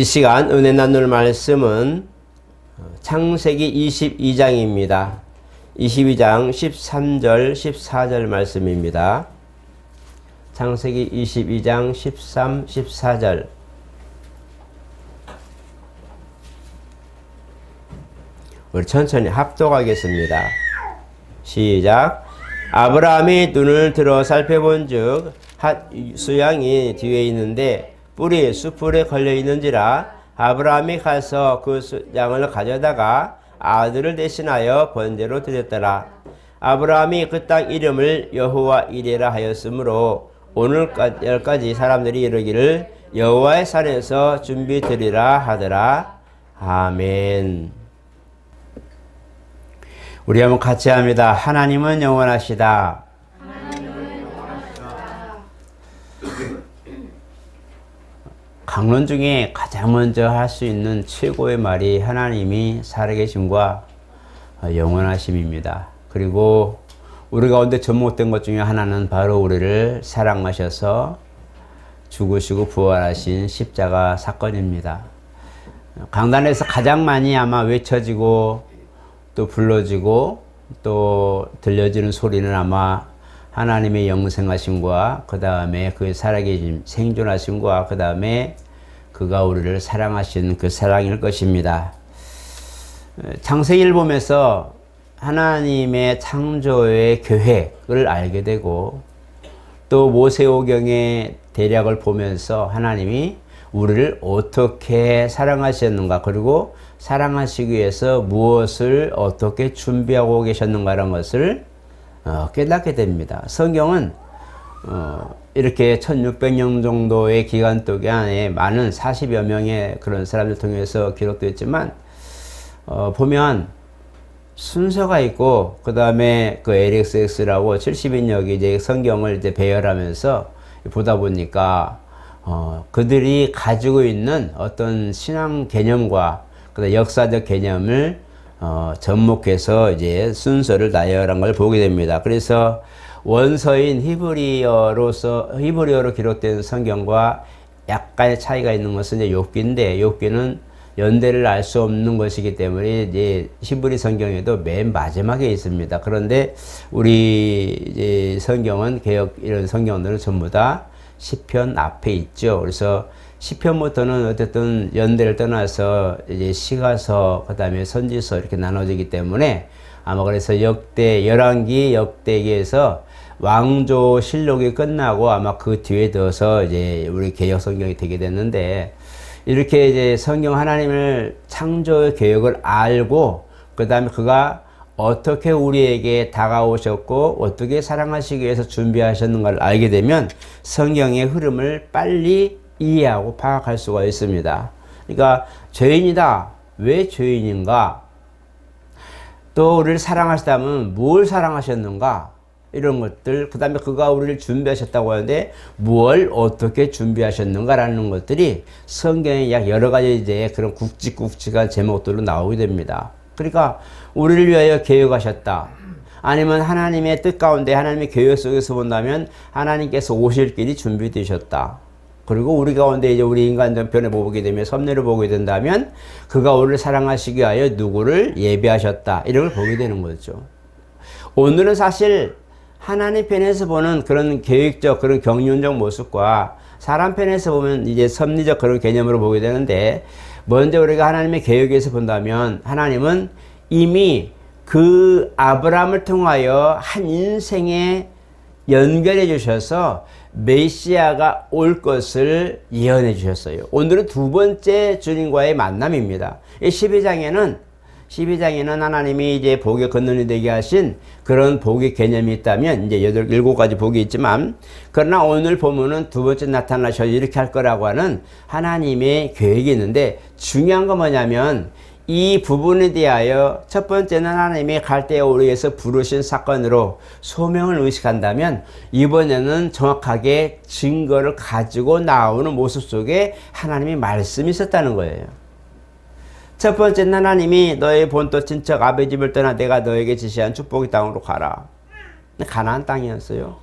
이 시간 은혜 나눌 말씀은 창세기 22장입니다. 22장 13절 14절 말씀입니다. 창세기 22장 13, 14절. 우리 천천히 합독하겠습니다. 시작. 아브라함이 눈을 들어 살펴본즉 핫 수양이 뒤에 있는데 뿔이 숯불에 걸려 있는지라 아브라함이 가서 그 양을 가져다가 아들을 대신하여 번제로 드렸더라. 아브라함이 그 땅 이름을 여호와 이레라 하였으므로 오늘까지 사람들이 이르기를 여호와의 산에서 준비 드리라 하더라. 아멘. 우리 한번 같이 합니다. 하나님은 영원하시다. 강론 중에 가장 먼저 할 수 있는 최고의 말이 하나님이 살아계심과 영원하심입니다. 그리고 우리 가운데 접목된 것 중에 하나는 바로 우리를 사랑하셔서 죽으시고 부활하신 십자가 사건입니다. 강단에서 가장 많이 아마 외쳐지고 또 불러지고 또 들려지는 소리는 아마 하나님의 영생하심과 그 다음에 그 살아계심 생존하심과 그 다음에 그가 우리를 사랑하신 그 사랑일 것입니다. 창세기를 보면서 하나님의 창조의 계획을 알게 되고 또 모세오경의 대략을 보면서 하나님이 우리를 어떻게 사랑하셨는가 그리고 사랑하시기 위해서 무엇을 어떻게 준비하고 계셨는가라는 것을 깨닫게 됩니다. 성경은 이렇게 1600년 정도의 기간 동안에 많은 40여 명의 그런 사람들 통해서 기록되었지만 보면 순서가 있고 그 다음에 그 LXX라고 70인역이 이제 성경을 이제 배열하면서 보다 보니까 그들이 가지고 있는 어떤 신앙 개념과 그다음 역사적 개념을 접목해서 이제 순서를 나열한 걸 보게 됩니다. 그래서 원서인 히브리어로 기록된 성경과 약간의 차이가 있는 것은 이제 욥기인데 욥기는 연대를 알 수 없는 것이기 때문에 이제 히브리 성경에도 맨 마지막에 있습니다. 그런데 우리 이제 성경은 개역 이런 성경들은 전부 다 시편 앞에 있죠. 그래서 시편부터는 어쨌든 연대를 떠나서 이제 시가서 그다음에 선지서 이렇게 나눠지기 때문에 아마 그래서 열왕기 역대기에서 왕조실록이 끝나고 아마 그 뒤에 넣어서 이제 우리 개역 성경이 되게 됐는데 이렇게 이제 성경 하나님을 창조의 계획을 알고 그다음에 그가 어떻게 우리에게 다가오셨고 어떻게 사랑하시기 위해서 준비하셨는가를 알게 되면 성경의 흐름을 빨리 이해하고 파악할 수가 있습니다. 그러니까 죄인이다. 왜 죄인인가? 또 우리를 사랑하시다면 뭘 사랑하셨는가? 이런 것들, 그 다음에 그가 우리를 준비하셨다고 하는데 뭘 어떻게 준비하셨는가라는 것들이 성경에 약 여러 가지 이제 그런 굵직굵직한 제목들로 나오게 됩니다. 그러니까 우리를 위하여 계획하셨다. 아니면 하나님의 뜻 가운데 하나님의 계획 속에서 본다면 하나님께서 오실 길이 준비되셨다. 그리고 우리 가운데 이제 우리 인간 전편에 보게 되면 섭리를 보게 된다면 그가 우리를 사랑하시기 위하여 누구를 예비하셨다. 이런 걸 보게 되는 거죠. 오늘은 사실 하나님 편에서 보는 그런 계획적 그런 경륜적 모습과 사람 편에서 보면 이제 섭리적 그런 개념으로 보게 되는데 먼저 우리가 하나님의 계획에서 본다면 하나님은 이미 그 아브라함을 통하여 한 인생에 연결해 주셔서 메시아가 올 것을 예언해 주셨어요. 오늘은 두 번째 주님과의 만남입니다. 12장에는 하나님이 이제 복의 근원이 되게 하신 그런 복의 개념이 있다면 이제 7가지 복이 있지만 그러나 오늘 보면은 두 번째 나타나셔서 이렇게 할 거라고 하는 하나님의 계획이 있는데 중요한 건 뭐냐면 이 부분에 대하여 첫 번째는 하나님이 갈대아 우리에서 부르신 사건으로 소명을 의식한다면 이번에는 정확하게 증거를 가지고 나오는 모습 속에 하나님의 말씀이 있었다는 거예요. 첫 번째는 하나님이 너의 본토 친척 아버지 집을 떠나 내가 너에게 지시한 축복의 땅으로 가라. 가나안 땅이었어요.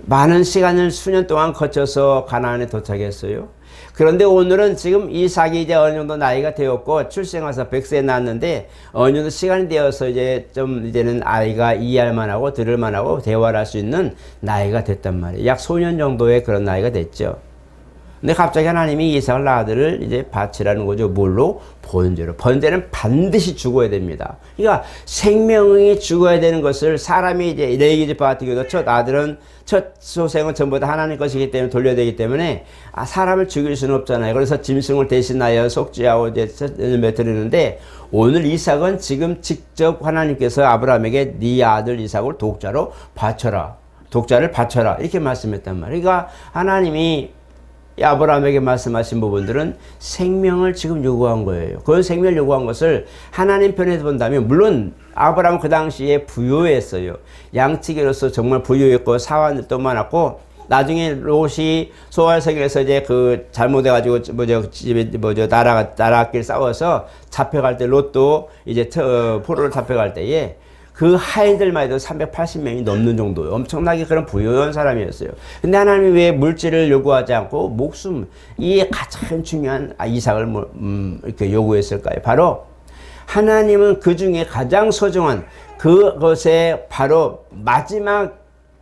많은 시간을 수년 동안 거쳐서 가나안에 도착했어요. 그런데 오늘은 지금 이삭이 이제 어느 정도 나이가 되었고 출생해서 100세 낳았는데 어느 정도 시간이 되어서 이제는 아이가 이해할 만하고 들을 만하고 대화를 할 수 있는 나이가 됐단 말이에요. 약 소년 정도의 그런 나이가 됐죠. 근데 갑자기 하나님이 이삭을 아들을 이제 바치라는 거죠. 뭘로? 번제로. 번제는 반드시 죽어야 됩니다. 그러니까 생명이 죽어야 되는 것을 사람이 이제 레위기 집 같은 경우도 첫 소생은 전부 다 하나님 것이기 때문에 돌려야 되기 때문에 사람을 죽일 수는 없잖아요. 그래서 짐승을 대신하여 속죄하고 이제 드리는데 오늘 이삭은 지금 직접 하나님께서 아브라함에게 네 아들 이삭을 독자로 바쳐라. 독자를 바쳐라. 이렇게 말씀했단 말이에요. 그러니까 하나님이 아브라함에게 말씀하신 부분들은 생명을 지금 요구한 거예요. 그런 생명을 요구한 것을 하나님 편에서 본다면 물론 아브라함은 그 당시에 부유했어요. 양치기로서 정말 부유했고 사원들도 많았고 나중에 롯이 소알성에서 이제 그 잘못해가지고 나라끼리 싸워서 잡혀갈 때 롯도 이제 포로를 잡혀갈 때에 그 하인들만 해도 380명이 넘는 정도예요. 엄청나게 그런 부유한 사람이었어요. 근데 하나님이 왜 물질을 요구하지 않고 목숨, 이 가장 중요한 이삭을 이렇게 요구했을까요? 바로 하나님은 그 중에 가장 소중한 그것에 바로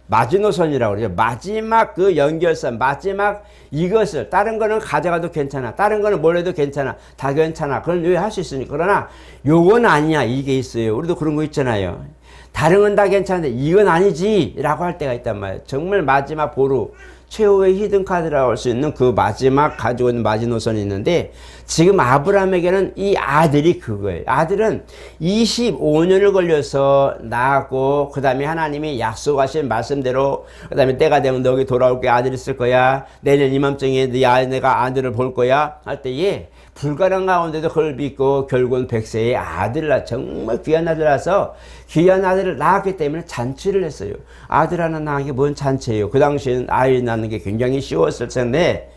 마지노선이라고 그러죠. 마지막 그 연결선, 마지막 이것을, 다른 거는 가져가도 괜찮아. 다른 거는 뭘 해도 괜찮아. 다 괜찮아. 그건 왜 할 수 있으니까. 그러나 요건 아니야. 이게 있어요. 우리도 그런 거 있잖아요. 다른 건 다 괜찮은데 이건 아니지. 라고 할 때가 있단 말이에요. 정말 마지막 보루. 최후의 히든카드라고 할 수 있는 그 마지막 가지고 있는 마지노선이 있는데 지금 아브라함에게는 이 아들이 그거예요. 아들은 25년을 걸려서 낳았고 그 다음에 하나님이 약속하신 말씀대로 그 다음에 때가 되면 너에게 돌아올 게 아들이 있을 거야. 내년 이맘중에 내가 아들을 볼 거야. 할 때에 불가능 가운데도 그걸 믿고 결국은 100세의 아들을 낳아 정말 귀한 아들을 낳아서 귀한 아들을 낳았기 때문에 잔치를 했어요. 아들 하나 낳은 게 뭔 잔치예요. 그 당시에는 아이 낳는 게 굉장히 쉬웠을 텐데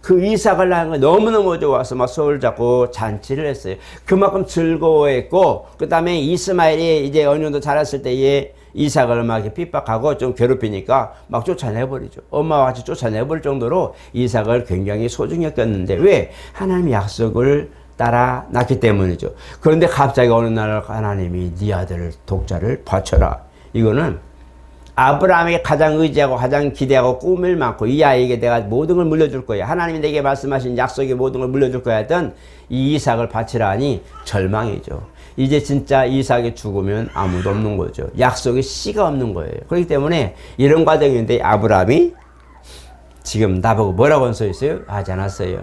그 이삭을 낳은 거 너무너무 좋아서 막 손을 잡고 잔치를 했어요. 그만큼 즐거워했고 그 다음에 이스마엘이 이제 어느 정도 자랐을 때에 이삭을 막 이렇게 핍박하고 좀 괴롭히니까 막 쫓아내버리죠. 엄마와 같이 쫓아내버릴 정도로 이삭을 굉장히 소중히 여겼는데 왜? 하나님의 약속을 따라 낳기 때문이죠. 그런데 갑자기 어느 날 하나님이 네 아들 독자를 바쳐라. 이거는 아브라함에게 가장 의지하고 가장 기대하고 꿈을 많고 이 아이에게 내가 모든 걸 물려줄 거야. 하나님이 내게 말씀하신 약속의 모든 걸 물려줄 거야 했던 이 이삭을 바치라 하니 절망이죠. 이제 진짜 이삭이 죽으면 아무도 없는 거죠. 약속의 씨가 없는 거예요. 그렇기 때문에 이런 과정인데 아브라함이 지금 나보고 뭐라고 써 있어요? 하지 않았어요.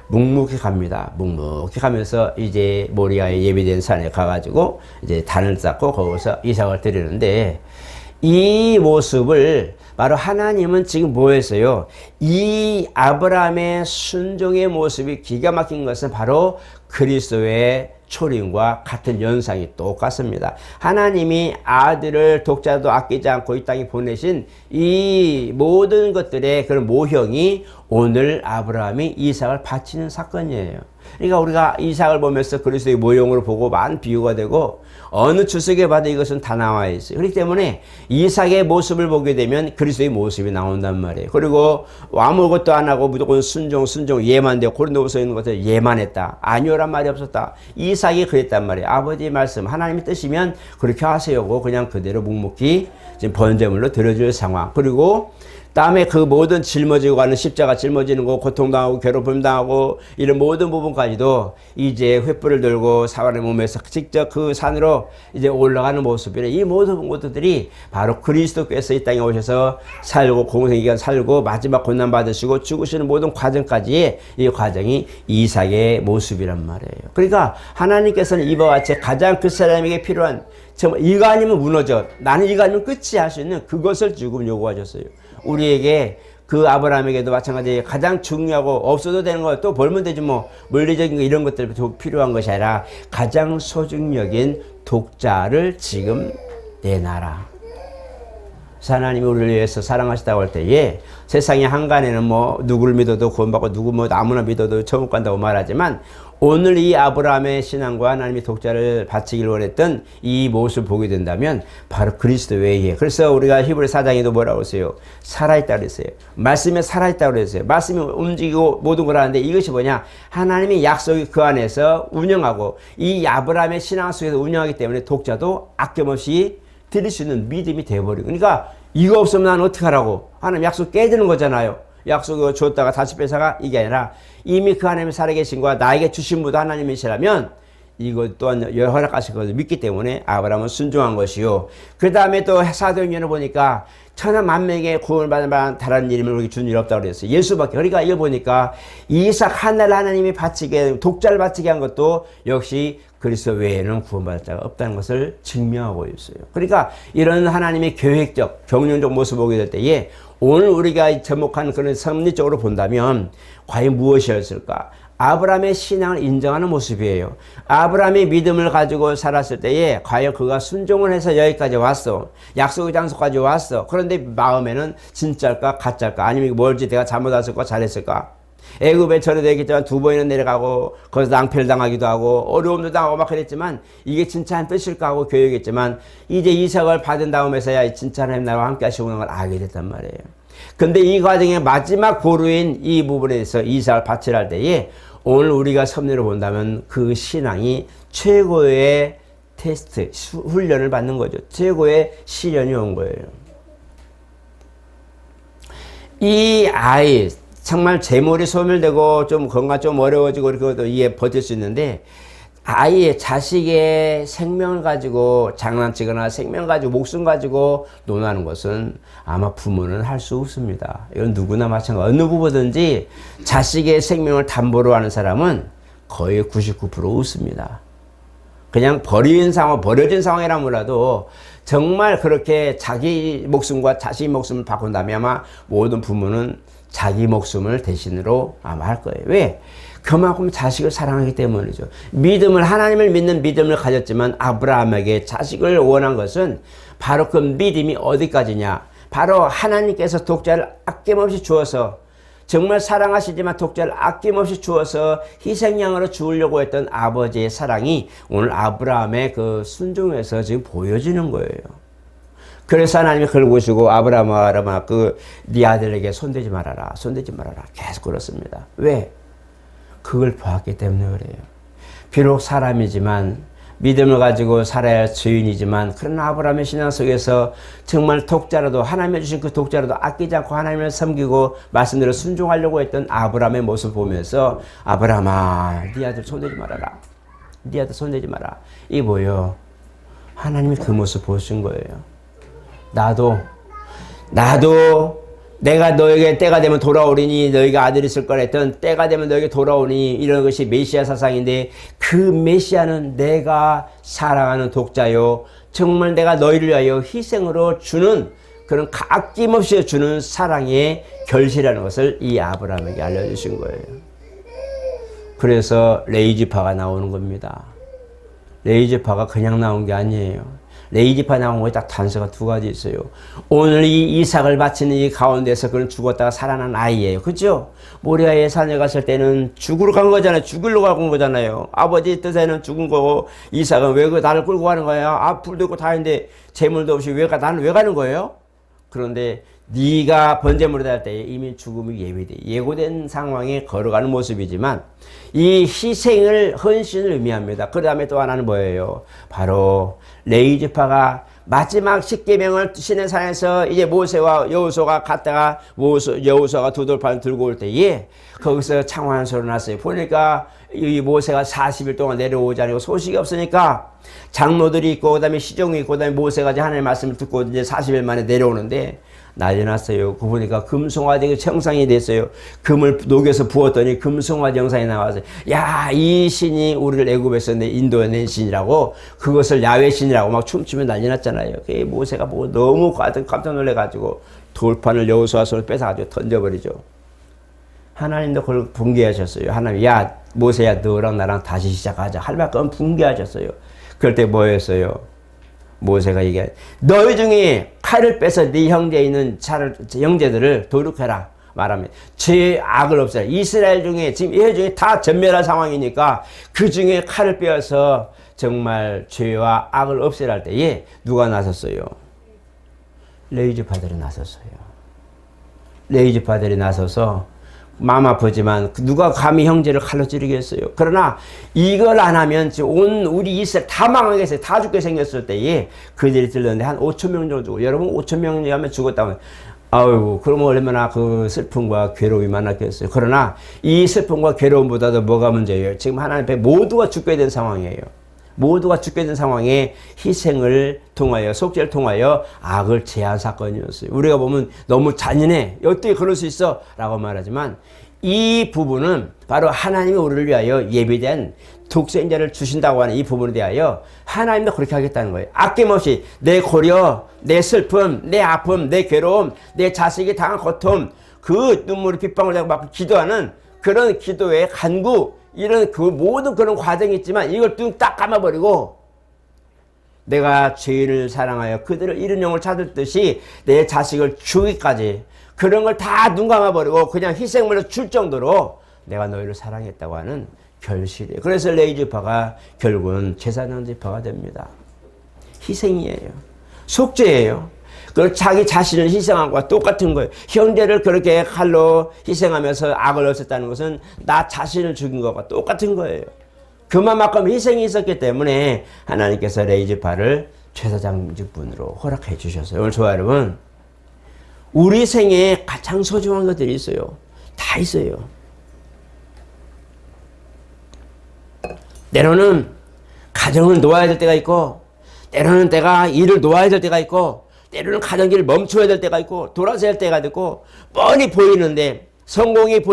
묵묵히 갑니다. 묵묵히 가면서 이제 모리아에 예비된 산에 가가지고 이제 단을 쌓고 거기서 이삭을 드리는데 이 모습을 바로 하나님은 지금 뭐 했어요? 이 아브라함의 순종의 모습이 기가 막힌 것은 바로 그리스도의 초림과 같은 연상이 똑같습니다. 하나님이 아들을 독자도 아끼지 않고 이 땅에 보내신 이 모든 것들의 그런 모형이 오늘 아브라함이 이삭을 바치는 사건이에요. 그러니까 우리가 이삭을 보면서 그리스도의 모형으로 보고 많은 비유가 되고 어느 주석에 봐도 이것은 다 나와 있어요. 그렇기 때문에 이삭의 모습을 보게 되면 그리스도의 모습이 나온단 말이에요. 그리고 아무것도 안 하고 무조건 순종 예만되고 고린도후서에 있는 것을 예만했다. 아니오란 말이 없었다. 이삭이 그랬단 말이에요. 아버지의 말씀 하나님의 뜻이면 그렇게 하세요고 그냥 그대로 묵묵히 지금 번제물로 드려줄 상황. 그리고 다음에 그 모든 짊어지고 가는 십자가 짊어지는 거 고통당하고 괴롭힘 당하고 이런 모든 부분까지도 이제 횃불을 들고 사람의 몸에서 직접 그 산으로 이제 올라가는 모습이래. 이 모든 것들이 바로 그리스도께서 이 땅에 오셔서 살고 공생기간 살고 마지막 고난 받으시고 죽으시는 모든 과정까지의 이 과정이 이삭의 모습이란 말이에요. 그러니까 하나님께서는 이와 같이 가장 그 사람에게 필요한 정말 이거 아니면 무너져. 나는 이거 아니면 끝이 할 수 있는 그것을 지금 요구하셨어요. 우리에게 그 아브라함에게도 마찬가지 가장 중요하고 없어도 되는 거 또 벌면 되지 뭐 물리적인 거 이런 것들이 필요한 것이 아니라 가장 소중적인 독자를 지금 내놔라. 하나님이 우리를 위해서 사랑하시다고 할 때에 세상의 한간에는 뭐 누구를 믿어도 구원받고 누구 뭐 아무나 믿어도 천국 간다고 말하지만 오늘 이 아브라함의 신앙과 하나님의 독자를 바치기를 원했던 이 모습을 보게 된다면 바로 그리스도 외에, 그래서 우리가 히브리 4장에도 뭐라고 했어요? 살아있다 그랬어요. 말씀에 살아있다 그랬어요. 말씀이 움직이고 모든 걸 하는데 이것이 뭐냐? 하나님의 약속이 그 안에서 운영하고 이 아브라함의 신앙 속에서 운영하기 때문에 독자도 아낌없이 드릴 수 있는 믿음이 되어버리고, 그러니까 이거 없으면 난 어떻게 하라고? 하나님 약속 깨지는 거잖아요. 약속을 줬다가 다시 뺏어가 이게 아니라 이미 그 하나님이 살아계신 거와 나에게 주신 분도 하나님이시라면 이것 또한 허락하실 것을 믿기 때문에 아브라함은 순종한 것이요. 그 다음에 또 사도행전을 보니까 천하 만명의 구원을 받는 바는 다른 이름을 우리 준 일 없다고 그랬어요. 예수밖에. 그러니까 이거 보니까 이삭 하나를 하나님이 바치게, 독자를 바치게 한 것도 역시 그리스도 외에는 구원받을 자가 없다는 것을 증명하고 있어요. 그러니까 이런 하나님의 계획적, 경륜적 모습을 보게 될 때에 오늘 우리가 접목한 그런 섭리적으로 본다면 과연 무엇이었을까? 아브라함의 신앙을 인정하는 모습이에요. 아브라함이 믿음을 가지고 살았을 때에 과연 그가 순종을 해서 여기까지 왔어. 약속의 장소까지 왔어. 그런데 마음에는 진짜일까 가짜일까? 아니면 뭘지 내가 잘못했을까 잘했을까? 애굽에 처리되겠지만 2번이나 내려가고 거기서 낭패를 당하기도 하고 어려움도 당하고 막 그랬지만 이게 진짜 한 뜻일까 하고 교육했지만 이제 이삭을 받은 다음에서야 진짜 하나님 나와 함께 하시는 걸 알게 됐단 말이에요. 근데 이 과정의 마지막 고루인 이 부분에서 이삭을 바치라 할 때에 오늘 우리가 섭리로 본다면 그 신앙이 최고의 테스트, 훈련을 받는 거죠. 최고의 시련이 온 거예요. 이 아이 정말 재물이 소멸되고 좀 건강 좀 어려워지고 그것도 이해 버틸 수 있는데 아이의 자식의 생명을 가지고 장난치거나 생명 가지고 목숨 가지고 논하는 것은 아마 부모는 할 수 없습니다. 이건 누구나 마찬가지. 어느 부부든지 자식의 생명을 담보로 하는 사람은 거의 99% 없습니다. 그냥 버려진 상황이라 몰라도 정말 그렇게 자기 목숨과 자식 목숨을 바꾼다면 아마 모든 부모는 자기 목숨을 대신으로 아마 할 거예요. 왜? 그만큼 자식을 사랑하기 때문이죠. 하나님을 믿는 믿음을 가졌지만 아브라함에게 자식을 원한 것은 바로 그 믿음이 어디까지냐? 바로 하나님께서 독자를 아낌없이 주어서 정말 사랑하시지만 독자를 아낌없이 주어서 희생양으로 주으려고 했던 아버지의 사랑이 오늘 아브라함의 그 순종에서 지금 보여지는 거예요. 그래서 하나님이 그걸 보시고 아브라함아 네 아들에게 손대지 말아라 계속 그렇습니다. 왜? 그걸 보았기 때문에 그래요. 비록 사람이지만 믿음을 가지고 살아야 할 주인이지만 그런 아브라함의 신앙 속에서 정말 독자라도 하나님이 주신 그 독자라도 아끼지 않고 하나님을 섬기고 말씀대로 순종하려고 했던 아브라함의 모습을 보면서 아브라함아 네 아들 손대지 말아라. 네 아들 손대지 마라. 이게 뭐예요? 하나님이 그 모습 보신 거예요. 나도 내가 너에게 때가 되면 돌아오리니 너희가 아들이 있을 거라 했던 때가 되면 너에게 돌아오니 이런 것이 메시아 사상인데 그 메시아는 내가 사랑하는 독자요 정말 내가 너희를 위하여 희생으로 주는 그런 아낌없이 주는 사랑의 결실이라는 것을 이 아브라함에게 알려주신 거예요. 그래서 레위지파가 나오는 겁니다. 레위지파가 그냥 나온 게 아니에요. 레위지파 나온 거에 딱 단서가 2가지 있어요. 오늘 이 이삭을 바치는 이 가운데서 그는 죽었다가 살아난 아이예요. 그죠? 모리아의 산에 갔을 때는 죽으러 간 거잖아요. 죽으러 간 거잖아요. 아버지 뜻에는 죽은 거고 이삭은 왜 나를 끌고 가는 거야? 불도 있고 다 있는데 재물도 없이 나는 왜 가는 거예요? 그런데 네가 번제물을 할 때 이미 죽음이 예고된 상황에 걸어가는 모습이지만 이 희생을 헌신을 의미합니다. 그 다음에 또 하나는 뭐예요? 바로 레위지파가 마지막 십계명을 시내산에서 이제 모세와 여호수아가 갔다가 여호수아가 두 돌판을 들고 올 때에 거기서 창환 소리 났어요. 보니까 이 모세가 40일 동안 내려오지 않고 소식이 없으니까 장로들이 있고 그다음에 시종이 있고 그다음에 모세가 이제 하나님의 말씀을 듣고 이제 40일 만에 내려오는데 난리 났어요. 그 보니까 금송아지 형상이 됐어요. 금을 녹여서 부었더니 금송아지 형상이 나와서 야, 이 신이 우리를 애굽에서 인도해낸 신이라고 그것을 야훼 신이라고 막 춤추면 난리 났잖아요. 그 모세가 뭐 너무 깜짝 놀래가지고 돌판을 여호수아 손을 뺏어가지고 던져버리죠. 하나님도 그걸 붕괴하셨어요. 하나님, 야 모세야 너랑 나랑 다시 시작하자. 할 만큼 붕괴하셨어요. 그럴 때 뭐였어요? 모세가 얘기해 너희 중에 칼을 빼서 네 형제에 있는 형제들을 도륙해라 말하면 죄 악을 없애라. 이스라엘 중에 지금 이 중에 다 전멸한 상황이니까 그 중에 칼을 빼어서 정말 죄와 악을 없애라 할 때에 누가 나섰어요? 레위지파들이 나섰어요. 레위지파들이 나서서 마음 아프지만 누가 감히 형제를 칼로 찌르겠어요. 그러나 이걸 안 하면 온 우리 이스라엘 다 망하겠어요. 다 죽게 생겼을 때에 그들이 들렸는데 한 5천 명 정도 죽고, 여러분 5천 명이 하면 죽었다면 아유, 그러면 얼마나 그 슬픔과 괴로움이 많았겠어요. 그러나 이 슬픔과 괴로움보다도 뭐가 문제예요? 지금 하나님 앞에 모두가 죽게 된 상황이에요. 모두가 죽게 된 상황에 희생을 통하여, 속죄를 통하여 악을 제한 사건이었어요. 우리가 보면 너무 잔인해. 어떻게 그럴 수 있어? 라고 말하지만 이 부분은 바로 하나님이 우리를 위하여 예비된 독생자를 주신다고 하는 이 부분에 대하여 하나님도 그렇게 하겠다는 거예요. 아낌없이 내 고려, 내 슬픔, 내 아픔, 내 괴로움, 내 자식이 당한 고통, 그 눈물이 빗방울 내고 막 기도하는 그런 기도의 간구, 이런 그 모든 그런 과정이 있지만 이걸 뚝 딱 감아버리고 내가 죄인을 사랑하여 그들을 잃은 영을 찾았듯이 내 자식을 주기까지 그런 걸 다 눈 감아버리고 그냥 희생물로 줄 정도로 내가 너희를 사랑했다고 하는 결실이에요. 그래서 레위지파가 결국은 제사장 지파가 됩니다. 희생이에요. 속죄예요. 그 자기 자신을 희생한 것과 똑같은 거예요. 형제를 그렇게 칼로 희생하면서 악을 없앴다는 것은 나 자신을 죽인 것과 똑같은 거예요. 그만큼 희생이 있었기 때문에 하나님께서 레위지파를 제사장 직분으로 허락해 주셨어요. 오늘 저와 여러분, 우리 생에 가장 소중한 것들이 있어요. 다 있어요. 때로는 가정을 놓아야 될 때가 있고, 때로는 내가 일을 놓아야 될 때가 있고, 때로는 가정길을 멈춰야 될 때가 있고, 돌아서야 할 때가 있고, 뻔히 보이는데 성공의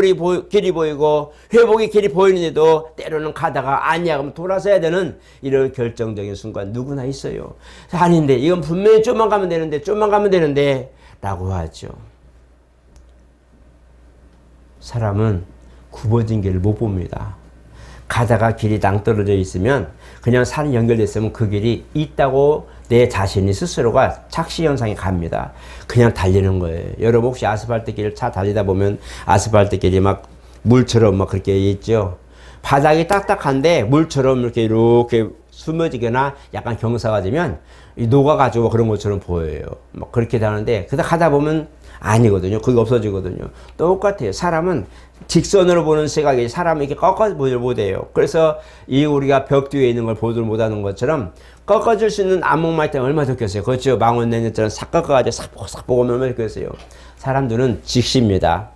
길이 보이고 회복의 길이 보이는데도 때로는 가다가 아니야 그러면 돌아서야 되는 이런 결정적인 순간 누구나 있어요. 아닌데 이건 분명히 좀만 가면 되는데 라고 하죠. 사람은 굽어진 길을 못 봅니다. 가다가 길이 낭떠러져 있으면 그냥 산이 연결됐으면 그 길이 있다고 내 자신이 스스로가 착시현상이 갑니다. 그냥 달리는 거예요. 여러분 혹시 아스팔트 길을 차 달리다 보면 아스팔트 길이 막 물처럼 막 그렇게 있죠. 바닥이 딱딱한데 물처럼 이렇게 숨어지거나 약간 경사가 되면 녹아가지고 그런 것처럼 보여요. 막 그렇게 되는데 그러다 가다 보면 아니거든요. 그게 없어지거든요. 똑같아요. 사람은 직선으로 보는 시각이 사람이 이렇게 꺾어서 보질 못해요. 그래서 이 우리가 벽 뒤에 있는 걸 보질 못하는 것처럼 꺾어질 수 있는 안목만 있다면 얼마나 좋겠어요. 그렇죠. 망원렌즈처럼 싹 꺾어가지고 싹 보고 얼마나 좋겠어요. 사람들은 직시입니다.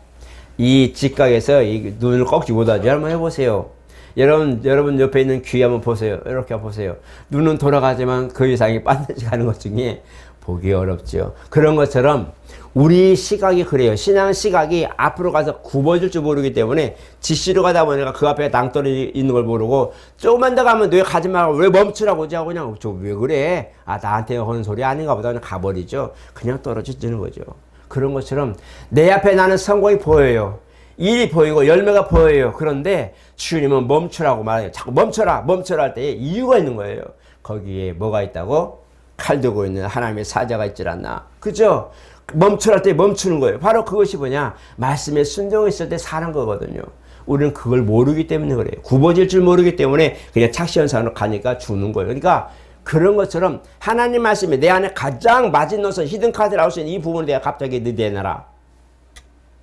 이 직각에서 이 눈을 꺾지 못하죠. 한번 해보세요. 여러분 옆에 있는 귀 한번 보세요. 이렇게 보세요. 눈은 돌아가지만 그 이상이 반드시 가는 것 중에 보기 어렵죠. 그런 것처럼 우리 시각이 그래요. 신앙 시각이 앞으로 가서 굽어질 줄 모르기 때문에 지시로 가다 보니까 그 앞에 낭떠러 있는 걸 모르고 조금만 더 가면 왜 가지 말고 왜 멈추라고 하고 그냥 저 왜 그래? 아 나한테 하는 소리 아닌가 보다 그냥 가버리죠. 그냥 떨어지는 거죠. 그런 것처럼 내 앞에 나는 성공이 보여요. 일이 보이고 열매가 보여요. 그런데 주님은 멈추라고 말해요. 자꾸 멈춰라 할 때에 이유가 있는 거예요. 거기에 뭐가 있다고? 칼 들고 있는 하나님의 사자가 있질 않나. 그죠? 멈추랄 때 멈추는 거예요. 바로 그것이 뭐냐? 말씀에 순종했을 때 사는 거거든요. 우리는 그걸 모르기 때문에 그래요. 굽어질 줄 모르기 때문에 그냥 착시현상으로 가니까 죽는 거예요. 그러니까 그런 것처럼 하나님 말씀이 내 안에 가장 마지노선 히든카드를 할 수 있는 이 부분에 대해 갑자기 너 내놔라.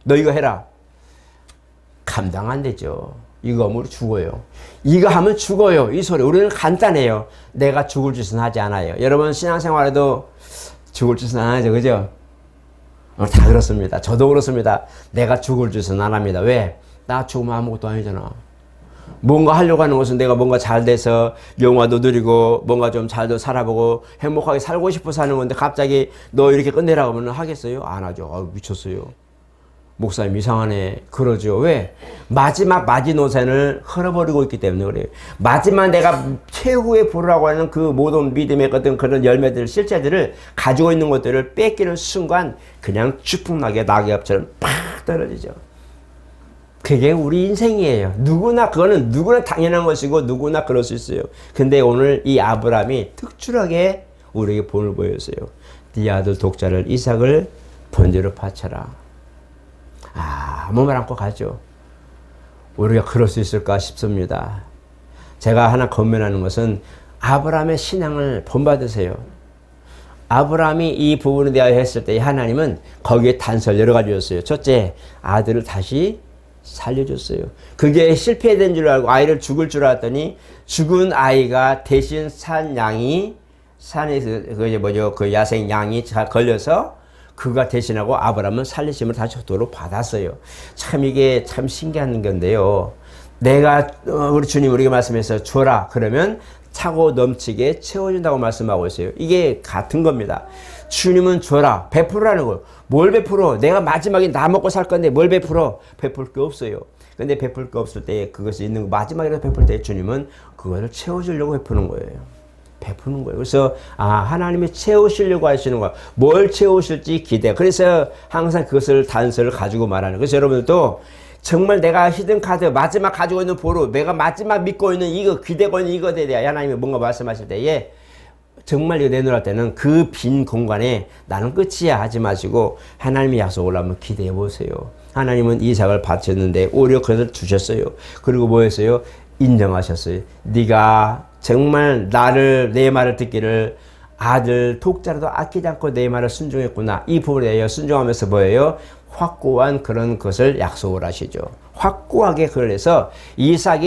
너 이거 해라. 감당 안 되죠. 이거 하면 죽어요. 이거 하면 죽어요. 이 소리. 우리는 간단해요. 내가 죽을 짓은 하지 않아요. 여러분 신앙생활에도 죽을 짓은 안 하죠. 그죠? 다 그렇습니다. 저도 그렇습니다. 내가 죽을 짓은 안 합니다. 왜? 나 죽으면 아무것도 아니잖아. 뭔가 하려고 하는 것은 내가 뭔가 잘 돼서 영화도 누리고 뭔가 좀 잘도 살아보고 행복하게 살고 싶어서 하는 건데 갑자기 너 이렇게 끝내라고 하면 하겠어요? 안 하죠. 미쳤어요. 목사님 이상하네. 그러죠. 왜? 마지막 마지노선을 흘러버리고 있기 때문에 그래요. 마지막 내가 최후의 보루라고 하는 그 모든 믿음의 어떤 그런 열매들, 실체들을 가지고 있는 것들을 뺏기는 순간 그냥 추풍나게 낙엽처럼 팍 떨어지죠. 그게 우리 인생이에요. 그거는 누구나 당연한 것이고 누구나 그럴 수 있어요. 근데 오늘 이 아브라함이 특출하게 우리에게 본을 보였어요. 네 아들 독자를 이삭을 번제로 바쳐라. 아무 말 않고 가죠. 우리가 그럴 수 있을까 싶습니다. 제가 하나 권면하는 것은 아브라함의 신앙을 본받으세요. 아브라함이 이 부분에 대하여 했을 때 하나님은 거기에 단서를 여러 가지 줬어요. 첫째, 아들을 다시 살려줬어요. 그게 실패된 줄 알고 아이를 죽을 줄 알았더니 죽은 아이가 대신 산 양이 산에서 그 야생 양이 걸려서 그가 대신하고 아브라함은 살리심을 다시 도록 받았어요. 참 이게 참 신기한 건데요. 내가 우리 주님 우리가 말씀해서 줘라 그러면 차고 넘치게 채워준다고 말씀하고 있어요. 이게 같은 겁니다. 주님은 줘라 베풀으라는 거예요. 뭘 베풀어? 내가 마지막에 나 먹고 살 건데 뭘 베풀어? 베풀 게 없어요. 근데 베풀 게 없을 때 그것이 있는 거 마지막에 베풀 때 주님은 그거를 채워주려고 베푸는 거예요. 베푸는 거예요. 그래서 하나님이 채우시려고 하시는 거야. 뭘 채우실지 기대. 그래서 항상 그것을 단서를 가지고 말하는. 그래서 여러분들도 정말 내가 히든카드 마지막 가지고 있는 보루 내가 마지막 믿고 있는 이거 기대고 있는 이것에 대해 하나님이 뭔가 말씀하실 때에 정말 이거 내놓을 때는 그 빈 공간에 나는 끝이야 하지 마시고 하나님의 약속을 한번 기대해 보세요. 하나님은 이삭을 바쳤는데 오히려 그것을 주셨어요. 그리고 뭐 했어요? 인정하셨어요. 네가 정말 내 말을 듣기를 아들 독자라도 아끼지 않고 내 말을 순종했구나. 이 부분에 대하여 순종하면서 뭐예요? 확고한 그런 것을 약속을 하시죠. 확고하게 그걸 해서 이삭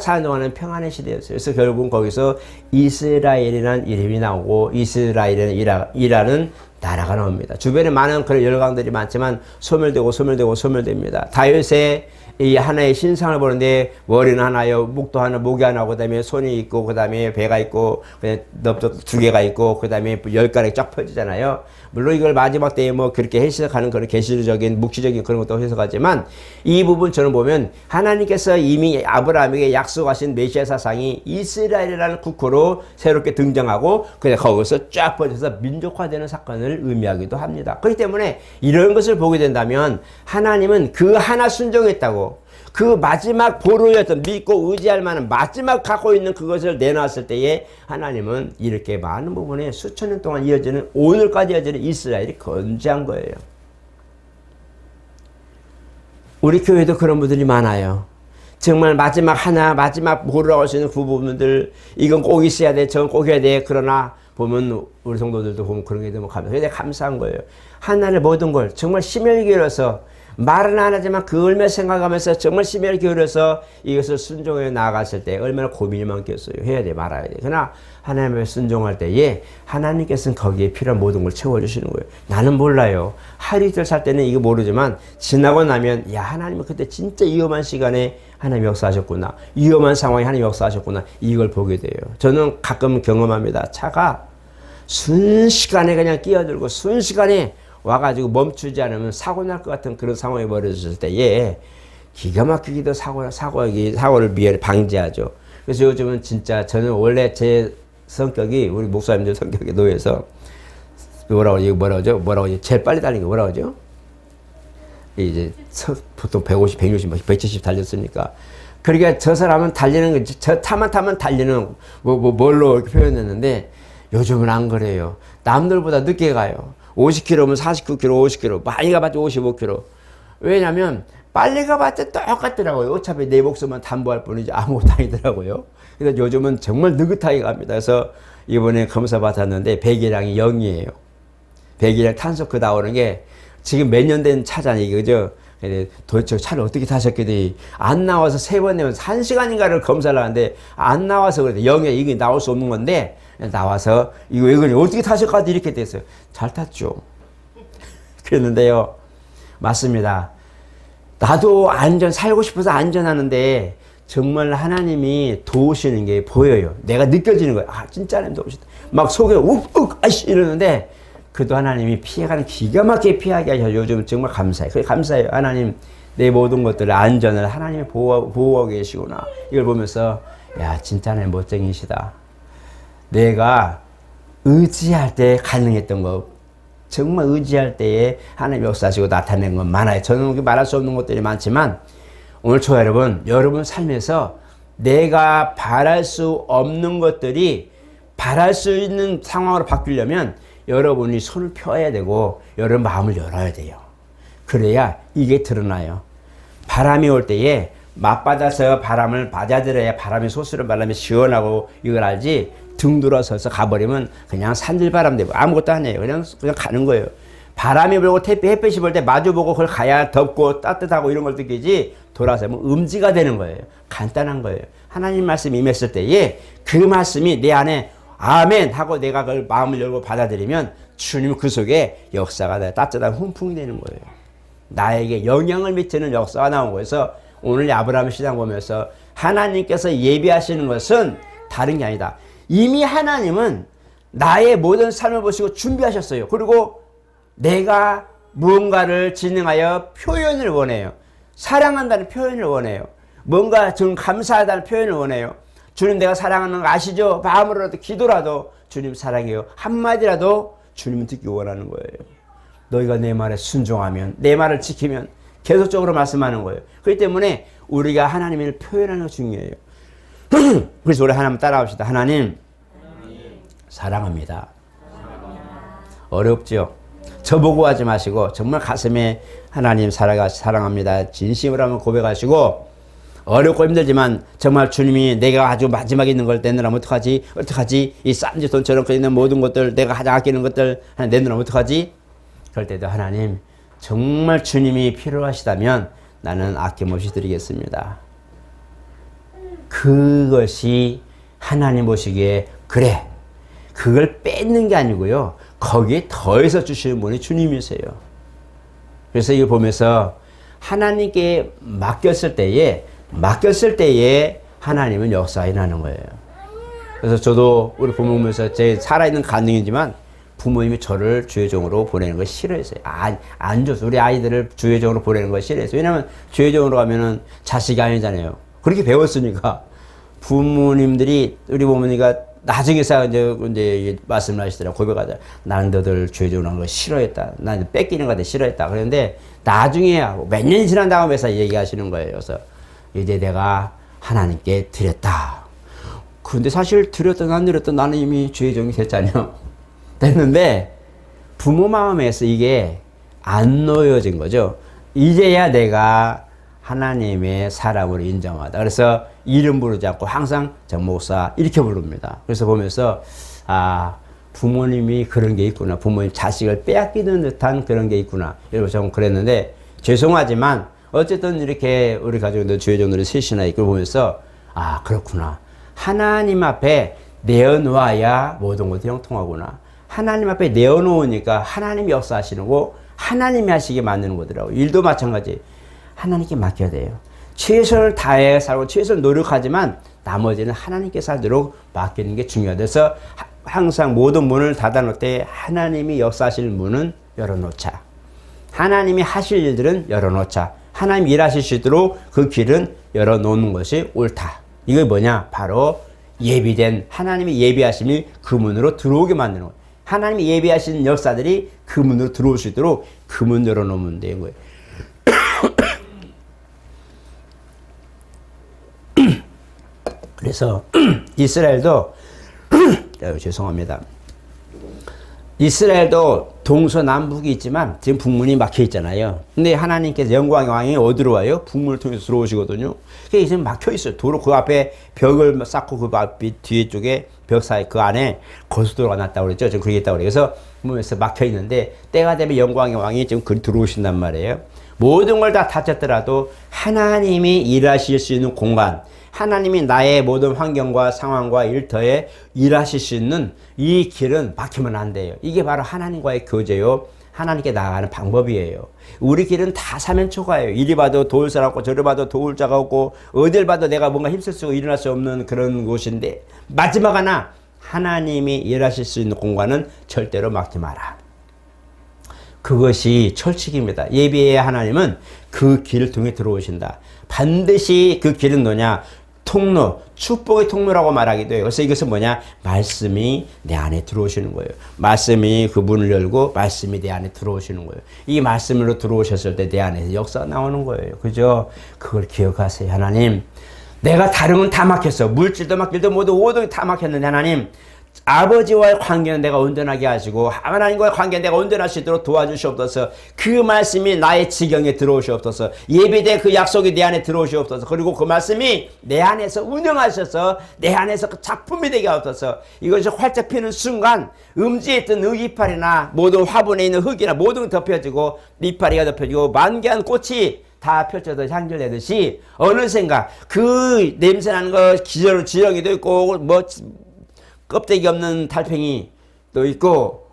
사는 동안은 평안의 시대였어요. 그래서 결국은 거기서 이스라엘이라는 이름이 나오고 이스라엘이라는 나라가 나옵니다. 주변에 많은 그런 열강들이 많지만 소멸됩니다. 다윗의 이 하나의 신상을 보는데 머리는 하나요, 목도 하나, 목이 하나고 그다음에 손이 있고 그다음에 배가 있고 그다음에 넓적 두 개가 있고 그다음에 10가락이 쫙 펴지잖아요. 물론 이걸 마지막 때에 뭐 그렇게 해석하는 그런 계시적인 묵시적인 그런 것도 해석하지만 이 부분처럼 보면 하나님께서 이미 아브라함에게 약속하신 메시아 사상이 이스라엘이라는 국호로 새롭게 등장하고 그냥 거기서 쫙 퍼져서 민족화되는 사건을 의미하기도 합니다. 그렇기 때문에 이런 것을 보게 된다면 하나님은 그 하나 순종했다고 그 마지막 보루였던 믿고 의지할 만한 마지막 갖고 있는 그것을 내놨을 때에 하나님은 이렇게 많은 부분에 수천 년 동안 이어지는 오늘까지 이어지는 이스라엘이 건재한 거예요. 우리 교회도 그런 분들이 많아요. 정말 마지막 보루라고 할 수 있는 그 부분들 이건 꼭 있어야 돼 저건 꼭 해야 돼. 그러나 보면 우리 성도들도 보면 그런 게 너무 감사한 거예요. 하나님의 모든 걸 정말 심혈 기울여서 말은 안 하지만 그 얼마나 생각하면서 정말 심혈 기울여서 이것을 순종해 나아갔을 때 얼마나 고민이 많겠어요. 해야 돼 말아야 돼. 그러나 하나님의 순종할 때에 하나님께서는 거기에 필요한 모든 걸 채워주시는 거예요. 나는 몰라요. 하루 이틀 살 때는 이거 모르지만 지나고 나면 야 하나님은 그때 진짜 위험한 시간에 하나님 역사하셨구나. 위험한 상황에 하나님 역사하셨구나. 이걸 보게 돼요. 저는 가끔 경험합니다. 차가 순식간에 그냥 끼어들고 순식간에 와가지고 멈추지 않으면 사고 날 것 같은 그런 상황이 벌어졌을 때에 기가 막히기도 사고를 미연에 방지하죠. 그래서 요즘은 진짜 저는 원래 제 성격이 우리 목사님들 성격에 놓여서 뭐라고 제일 빨리 달리는 거 뭐라고 하죠? 이제 보통 150, 160, 170 달렸으니까 그러니까 저 사람은 달리는 저 타만 타면 달리는 뭘로 이렇게 표현했는데 요즘은 안 그래요. 남들보다 늦게 가요. 50km면 49km, 50km, 많이 가봤자 55km. 왜냐면 빨리 가봤자 똑같더라고요. 어차피 내 목숨만 담보할 뿐이지 아무것도 아니더라고요. 그래서 요즘은 정말 느긋하게 갑니다. 그래서 이번에 검사 받았는데 배기량이 0이에요. 배기량 탄소크 나오는 게 지금 몇 년 된 차잖아요. 이게 그죠? 도대체 차를 어떻게 타셨길래 안 나와서 3번 내면 1시간인가를 검사를 하는데 안 나와서 그래도 0에 이게 나올 수 없는 건데 나와서 이거 왜 그래 어떻게 타실까 이렇게 됐어요. 잘 탔죠. 그랬는데요. 맞습니다. 나도 살고 싶어서 안전하는데 정말 하나님이 도우시는 게 보여요. 내가 느껴지는 거예요. 진짜 하나님 도우시다. 막 속에 욱욱 아씨 이러는데 그도 하나님이 피해가는 기가 막히게 피하게 하셔서 요즘 정말 감사해요. 감사해요. 하나님 내 모든 것들을 안전을 하나님이 보호하고 계시구나. 이걸 보면서 야 진짜 하나님 멋쟁이시다. 내가 의지할 때 가능했던 거 정말 의지할 때에 하나님 역사하시고 나타낸 건 많아요. 저는 말할 수 없는 것들이 많지만 오늘 저 여러분 삶에서 내가 바랄 수 없는 것들이 바랄 수 있는 상황으로 바뀌려면 여러분이 손을 펴야 되고 여러분 마음을 열어야 돼요. 그래야 이게 드러나요. 바람이 올 때에 맞받아서 바람을 맞아들여야 바람이 소스를 바람이 시원하고 이걸 알지, 등 돌아서서 가버리면 그냥 산들바람 되고 아무것도 안 해요. 그냥 가는 거예요. 바람이 불고 햇빛이 불 때 마주보고 그걸 가야 덥고 따뜻하고 이런 걸 느끼지, 돌아서면 음지가 되는 거예요. 간단한 거예요. 하나님 말씀이 임했을 때에 그 말씀이 내 안에 아멘 하고 내가 그걸 마음을 열고 받아들이면 주님 그 속에 역사가 돼, 따뜻한 훈풍이 되는 거예요. 나에게 영향을 미치는 역사가 나온 거여서 오늘 아브라함 시장 보면서 하나님께서 예비하시는 것은 다른 게 아니다. 이미 하나님은 나의 모든 삶을 보시고 준비하셨어요. 그리고 내가 무언가를 진행하여 표현을 원해요. 사랑한다는 표현을 원해요. 뭔가 좀 감사하다는 표현을 원해요. 주님 내가 사랑하는 거 아시죠? 마음으로라도 기도라도 주님 사랑해요. 한마디라도 주님은 듣기 원하는 거예요. 너희가 내 말에 순종하면, 내 말을 지키면 계속적으로 말씀하는 거예요. 그렇기 때문에 우리가 하나님을 표현하는 거 중요해요. 그래서 우리 하나님 따라합시다. 하나님 사랑합니다. 어렵죠? 저보고 하지 마시고 정말 가슴에 하나님 사랑합니다 진심으로 한번 고백하시고, 어렵고 힘들지만 정말 주님이 내가 아주 마지막에 있는 걸 내놓으면 어떡하지? 이 싼지 돈처럼 있는 모든 것들, 내가 가장 아끼는 것들 내놓으면 어떡하지? 그럴 때도 하나님 정말 주님이 필요하시다면 나는 아낌없이 드리겠습니다. 그것이 하나님 보시기에 그래, 그걸 뺏는 게 아니고요, 거기에 더해서 주시는 분이 주님이세요. 그래서 이거 보면서 하나님께 맡겼을 때에 하나님은 역사가 일어나는 거예요. 그래서 저도 우리 부모 보면서 제 살아있는 가능이지만 부모님이 저를 주의종으로 보내는 걸 싫어했어요. 안 줘서 우리 아이들을 주의종으로 보내는 걸 싫어했어요. 왜냐하면 주의종으로 가면은 자식이 아니잖아요. 그렇게 배웠으니까. 부모님들이, 우리 부모님가 나중에서 이제 말씀을 하시더라고요. 고백하자. 나는 너들 주의종으로 하는 걸 싫어했다. 나는 뺏기는 거 싫어했다. 그런데 나중에 몇 년이 지난 다음에서 얘기하시는 거예요. 그래서 이제 내가 하나님께 드렸다. 그런데 사실 드렸든 안 드렸든 나는 이미 주의종이 됐잖아요. 됐는데 부모 마음에서 이게 안 놓여진 거죠. 이제야 내가 하나님의 사람으로 인정하다. 그래서 이름 부르지 않고 항상 정목사 이렇게 부릅니다. 그래서 보면서 부모님이 그런 게 있구나. 부모님 자식을 빼앗기는 듯한 그런 게 있구나. 여러분 좀 그랬는데 죄송하지만 어쨌든 이렇게 우리 가족들 주의종들이 셋이나 이걸 보면서 그렇구나. 하나님 앞에 내어놓아야 모든 것이 형통하구나. 하나님 앞에 내어놓으니까 하나님이 역사하시는 거, 하나님이 하시게 만드는 거더라고요. 일도 마찬가지. 하나님께 맡겨야 돼요. 최선을 다해 살고 최선을 노력하지만 나머지는 하나님께 살도록 맡기는 게 중요하다. 그래서 항상 모든 문을 닫아놓을 때 하나님이 역사하실 문은 열어놓자. 하나님이 하실 일들은 열어놓자. 하나님 일하실 수 있도록 그 길은 열어놓는 것이 옳다. 이게 뭐냐? 바로 예비된 하나님의 예비하심이 그 문으로 들어오게 만드는 거예요. 하나님이 예비하신 역사들이 그 문으로 들어올 수 있도록 그 문 열어놓으면 되는 거예요. 그래서 이스라엘도 죄송합니다. 이스라엘도 동서남북이 있지만 지금 북문이 막혀 있잖아요. 근데 하나님께서 영광의 왕이 어디로 와요? 북문을 통해서 들어오시거든요. 그게 지금 막혀 있어요. 도로 그 앞에 벽을 쌓고 그 앞 뒤에 쪽에 벽 사이 그 안에 고속도로가 났다고 그랬죠. 지금 그게 있다고 그래요. 그래서 북문에서 막혀 있는데 때가 되면 영광의 왕이 지금 그 들어오신단 말이에요. 모든 걸 다 닫혔더라도 하나님이 일하실 수 있는 공간, 하나님이 나의 모든 환경과 상황과 일터에 일하실 수 있는 이 길은 막히면 안 돼요. 이게 바로 하나님과의 교제요. 하나님께 나아가는 방법이에요. 우리 길은 다 사면초가예요. 이리 봐도 도울 사람 없고 저리 봐도 도울 자가 없고 어딜 봐도 내가 뭔가 힘쓸 수 일어날 수 없는 그런 곳인데 마지막 하나 하나님이 일하실 수 있는 공간은 절대로 막지 마라. 그것이 철칙입니다. 예비의 하나님은 그 길을 통해 들어오신다. 반드시 그 길은 뭐냐? 통로, 축복의 통로라고 말하기도 해요. 그래서 이것은 뭐냐? 말씀이 내 안에 들어오시는 거예요. 말씀이 그 문을 열고 말씀이 내 안에 들어오시는 거예요. 이 말씀으로 들어오셨을 때 내 안에서 역사가 나오는 거예요. 그죠? 그걸 기억하세요. 하나님, 내가 다른 건 다 막혔어. 물질도 막힐도 모두 오동이 다 막혔는데 하나님, 아버지와의 관계는 내가 온전하게 하시고 하나님과의 관계는 내가 온전할 수 있도록 도와주시옵소서. 그 말씀이 나의 지경에 들어오시옵소서. 예배된 그 약속이 내 안에 들어오시옵소서. 그리고 그 말씀이 내 안에서 운영하셔서 내 안에서 그 작품이 되게 하옵소서. 이것이 활짝 피는 순간 음지에 있던 의이파리나 모든 화분에 있는 흙이나 모든 덮여지고 이파리가 덮여지고 만개한 꽃이 다 펼쳐서 향기를 내듯이 어느샌가 그 냄새나는 거 지렁이도 있고 뭐 껍데기 없는 달팽이도 있고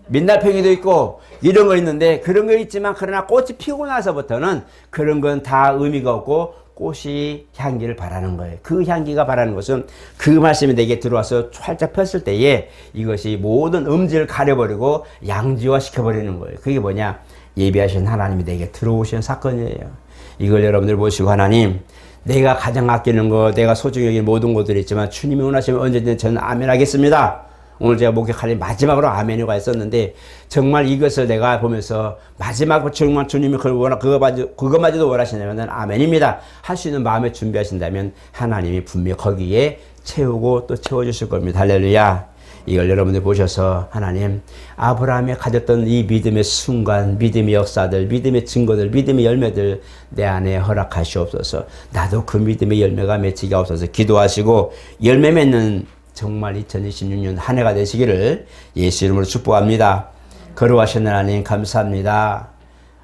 민달팽이도 있고 이런 거 있는데 그런 거 있지만 그러나 꽃이 피고 나서부터는 그런 건 다 의미가 없고 꽃이 향기를 바라는 거예요. 그 향기가 바라는 것은 그 말씀이 내게 들어와서 활짝 폈을 때에 이것이 모든 음지를 가려버리고 양지화 시켜버리는 거예요. 그게 뭐냐? 예비하신 하나님이 내게 들어오시는 사건이에요. 이걸 여러분들 보시고 하나님 내가 가장 아끼는 거 내가 소중히 여기는 모든 것들이 있지만 주님이 원하시면 언제든 저는 아멘 하겠습니다. 오늘 제가 목격할 마지막으로 아멘이가 있었는데 정말 이것을 내가 보면서 마지막으로 정말 주님이 그거마저도 원하시냐면 아멘입니다. 할 수 있는 마음에 준비하신다면 하나님이 분명히 거기에 채우고 또 채워주실 겁니다. 할렐루야. 이걸 여러분들 보셔서 하나님 아브라함이 가졌던 이 믿음의 순간, 믿음의 역사들, 믿음의 증거들, 믿음의 열매들 내 안에 허락하시옵소서. 나도 그 믿음의 열매가 맺히게 하옵소서. 기도하시고 열매 맺는 정말 2026년 한 해가 되시기를 예수 이름으로 축복합니다. 거룩하신 하나님 감사합니다.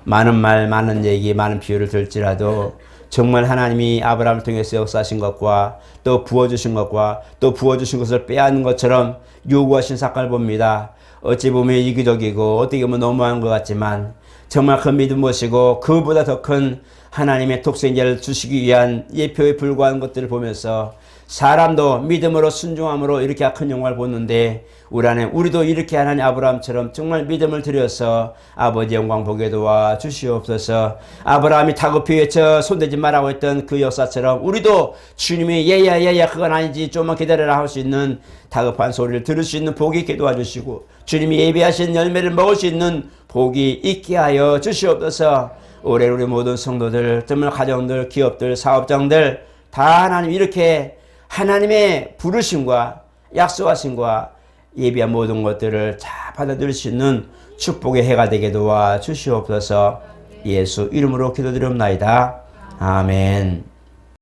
많은 말, 많은 얘기, 많은 비유를 들지라도 정말 하나님이 아브라함을 통해서 역사하신 것과 또 부어주신 것과 또 부어주신 것을 빼앗는 것처럼 요구하신 사건을 봅니다. 어찌 보면 이기적이고 어떻게 보면 너무한 것 같지만 정말 그 믿음 모시고 그보다 더 큰 하나님의 독생자를 주시기 위한 예표에 불과한 것들을 보면서 사람도 믿음으로 순종함으로 이렇게 큰 영광을 보는데 우리도 이렇게 하나님 아브라함처럼 정말 믿음을 들여서 아버지 영광 보게 도와 주시옵소서. 아브라함이 다급히 외쳐 손대지 말라고 했던 그 역사처럼 우리도 주님이 예야 그건 아니지 좀만 기다려라 할 수 있는 다급한 소리를 들을 수 있는 복이 있게 도와주시고 주님이 예비하신 열매를 먹을 수 있는 복이 있게 하여 주시옵소서. 올해 우리 모든 성도들, 정말 가정들, 기업들, 사업장들 다 하나님 이렇게 하나님의 부르심과 약속하심과 예비한 모든 것들을 잘 받아들일 수 있는 축복의 해가 되게 도와 주시옵소서. 예수 이름으로 기도드립나이다. 아멘.